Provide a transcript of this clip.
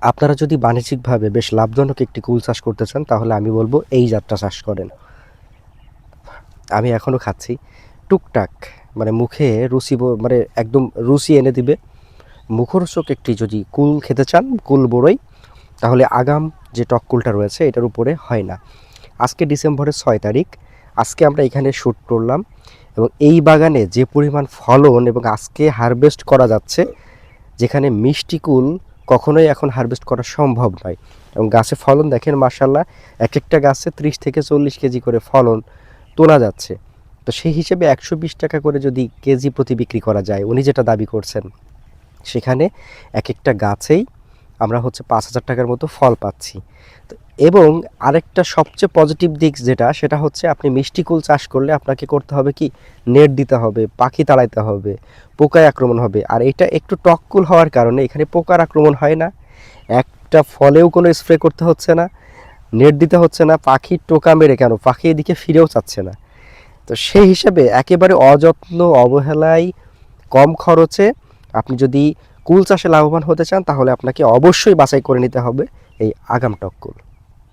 আপনারা যদি বাণিজ্যিকভাবে বেশ লাভজনক একটি কুল চাষ করতে চান তাহলে আমি বলবো এই জাতটা চাষ করেন। আমি এখনও খাচ্ছি, টুকটাক মানে মুখে মানে একদম রুচি এনে দিবে। মুখরোচক একটি যদি কুল খেতে চান, কুল বড়ই, তাহলে আগাম যে টক কুলটা রয়েছে এটার উপরে হয় না। আজকে ডিসেম্বরের 6 তারিখ, আজকে আমরা এখানে শ্যুট করলাম এবং এই বাগানে যে পরিমাণ ফলন এবং আজকে হারভেস্ট করা যাচ্ছে, যেখানে মিষ্টি কুল কখনোই এখন হারভেস্ট করা সম্ভব নয়। এবং গাছে ফলন দেখেন মাশাল্লাহ, এক একটা গাছে 30 থেকে 40 কেজি করে ফলন তোলা যাচ্ছে। তো সেই হিসেবে 120 টাকা করে যদি কেজি প্রতি বিক্রি করা যায়, উনি যেটা দাবি করছেন, সেখানে এক একটা গাছেই আমরা 5,000 টাকার মতো ফল পাচ্ছি। তো এবং আরেকটা সবচেয়ে পজিটিভ দিক যেটা, সেটা হচ্ছে আপনি মিষ্টি কুল চাষ করলে আপনাকে করতে হবে কি, নেট দিতে হবে, পাখি তাড়াইতে হবে, পোকায় আক্রমণ হবে। আর এটা একটু টক কুল হওয়ার কারণে এখানে পোকার আক্রমণ হয় না, একটা ফলেও কোনো স্প্রে করতে হচ্ছে না, নেট দিতে হচ্ছে না, পাখির টোকা মেরে কেন, পাখি এদিকে ফিরেও চাচ্ছে না। তো সেই হিসাবে একেবারে অযত্ন অবহেলায় কম খরচে আপনি যদি কুল চাষে লাভবান হতে চান তাহলে আপনাকে অবশ্যই বাছাই করে নিতে হবে এই আগাম টক কুল।